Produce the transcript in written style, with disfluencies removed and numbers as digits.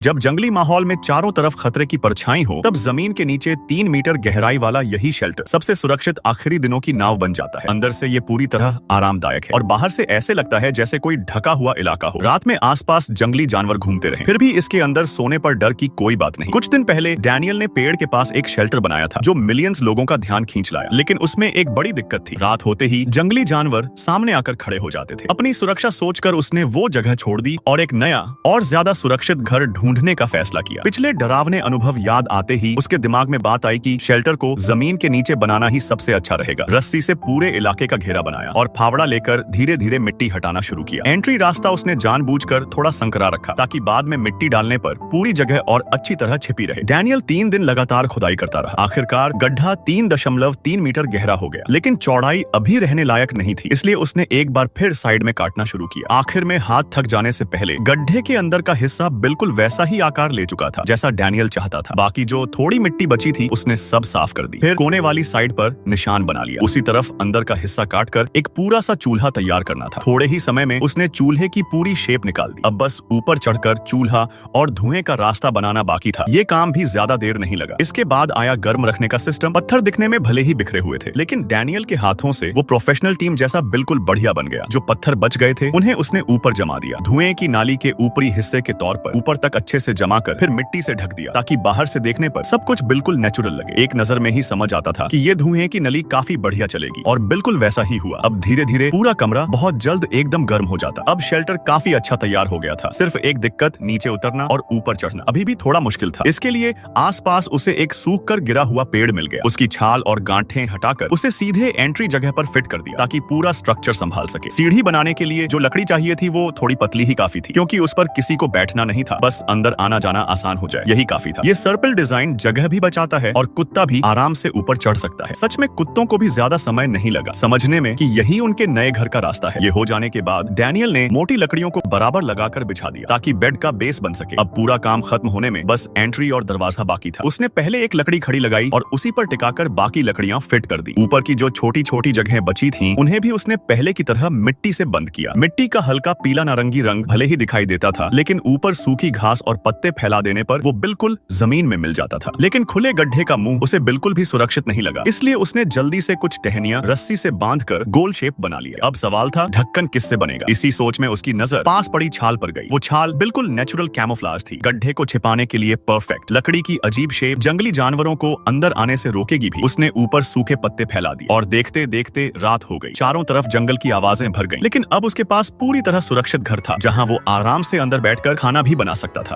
जब जंगली माहौल में चारों तरफ खतरे की परछाई हो, तब जमीन के नीचे 3 मीटर गहराई वाला यही शेल्टर सबसे सुरक्षित आखिरी दिनों की नाव बन जाता है। अंदर से ये पूरी तरह आरामदायक है और बाहर से ऐसे लगता है जैसे कोई ढका हुआ इलाका हो। रात में आसपास जंगली जानवर घूमते रहे, फिर भी इसके अंदर सोने पर डर की कोई बात नहीं। कुछ दिन पहले डैनियल ने पेड़ के पास एक शेल्टर बनाया था जो मिलियंस लोगों का ध्यान खींच लाया, लेकिन उसमें एक बड़ी दिक्कत थी। रात होते ही जंगली जानवर सामने आकर खड़े हो जाते थे। अपनी सुरक्षा सोचकर उसने वो जगह छोड़ दी और एक नया और ज्यादा सुरक्षित घर ढूंढने का फैसला किया। पिछले डरावने अनुभव याद आते ही उसके दिमाग में बात आई कि शेल्टर को जमीन के नीचे बनाना ही सबसे अच्छा रहेगा। रस्सी से पूरे इलाके का घेरा बनाया और फावड़ा लेकर धीरे धीरे मिट्टी हटाना शुरू किया। एंट्री रास्ता उसने जानबूझकर थोड़ा संकरा रखा ताकि बाद में मिट्टी डालने पर पूरी जगह और अच्छी तरह छिपी रहे। डैनियल 3 दिन लगातार खुदाई करता रहा। आखिरकार गड्ढा 3.3 मीटर गहरा हो गया, लेकिन चौड़ाई अभी रहने लायक नहीं थी, इसलिए उसने एक बार फिर साइड में काटना शुरू किया। आखिर में हाथ थक जाने से पहले गड्ढे के अंदर का हिस्सा बिल्कुल वैसा ही आकार ले चुका था जैसा डैनियल चाहता था। बाकी जो थोड़ी मिट्टी बची थी उसने सब साफ कर दी। फिर कोने वाली साइड पर निशान बना लिया। उसी तरफ अंदर का हिस्सा काटकर एक पूरा सा चूल्हा तैयार करना था। थोड़े ही समय में उसने चूल्हे की पूरी शेप निकाल दी। अब बस ऊपर चढ़कर चूल्हा और धुएं का रास्ता बनाना बाकी था। ये काम भी ज्यादा देर नहीं लगा। इसके बाद आया गर्म रखने का सिस्टम। पत्थर दिखने में भले ही बिखरे हुए थे, लेकिन डैनियल के हाथों से वो प्रोफेशनल टीम जैसा बिल्कुल बढ़िया बन गया। जो पत्थर बच गए थे उन्हें उसने ऊपर जमा दिया। धुएं की नाली के ऊपरी हिस्से के तौर पर ऊपर तक अच्छे से जमा कर फिर मिट्टी से ढक दिया ताकि बाहर से देखने पर सब कुछ बिल्कुल नेचुरल लगे। एक नजर में ही समझ आता था कि ये धुएं की नली काफी बढ़िया चलेगी, और बिल्कुल वैसा ही हुआ। अब धीरे धीरे पूरा कमरा बहुत जल्द एकदम गर्म हो जाता। अब शेल्टर काफी अच्छा तैयार हो गया था। सिर्फ एक दिक्कत, नीचे उतरना और ऊपर चढ़ना अभी भी थोड़ा मुश्किल था। इसके लिए आसपास उसे एक सूख कर गिरा हुआ पेड़ मिल गया। उसकी छाल और गांठें हटाकर उसे सीधे एंट्री जगह पर फिट कर दिया ताकि पूरा स्ट्रक्चर संभाल सके। सीढ़ी बनाने के लिए जो लकड़ी चाहिए थी वो थोड़ी पतली ही काफी थी, क्योंकि उस पर किसी को बैठना नहीं था, बस अंदर आना जाना आसान हो जाए, यही काफी था। ये सर्पिल डिजाइन जगह भी बचाता है और कुत्ता भी आराम से ऊपर चढ़ सकता है। सच में कुत्तों को भी ज्यादा समय नहीं लगा समझने में कि यही उनके नए घर का रास्ता है। ये हो जाने के बाद डैनियल ने मोटी लकड़ियों को बराबर लगाकर बिछा दिया ताकि बेड का बेस बन सके। अब पूरा काम खत्म होने में बस एंट्री और दरवाजा बाकी था। उसने पहले एक लकड़ी खड़ी लगाई और उसी पर टिकाकर बाकी लकड़ियां फिट कर दी। ऊपर की जो छोटी छोटी जगहें बची थीं, उन्हें भी उसने पहले की तरह मिट्टी से बंद किया। मिट्टी का हल्का पीला नारंगी रंग भले ही दिखाई देता था, लेकिन ऊपर सूखी घास और पत्ते फैला देने पर वो बिल्कुल जमीन में मिल जाता था। लेकिन खुले गड्ढे का मुंह उसे बिल्कुल भी सुरक्षित नहीं लगा, इसलिए उसने जल्दी से कुछ टहनियां रस्सी से बांधकर गोल शेप बना लिया। अब सवाल था, ढक्कन किससे बनेगा? इसी सोच में उसकी नजर पास पड़ी छाल पर गई। वो छाल बिल्कुल नेचुरल कैमोफ्लेज थी, गड्ढे को छिपाने के लिए परफेक्ट। लकड़ी की अजीब शेप जंगली जानवरों को अंदर आने से रोकेगी भी। उसने ऊपर सूखे पत्ते फैला दिए और देखते देखते रात हो गई। चारों तरफ जंगल की आवाजें भर गईं, लेकिन अब उसके पास पूरी तरह सुरक्षित घर था जहां वो आराम से अंदर बैठकर खाना भी बना सकता था।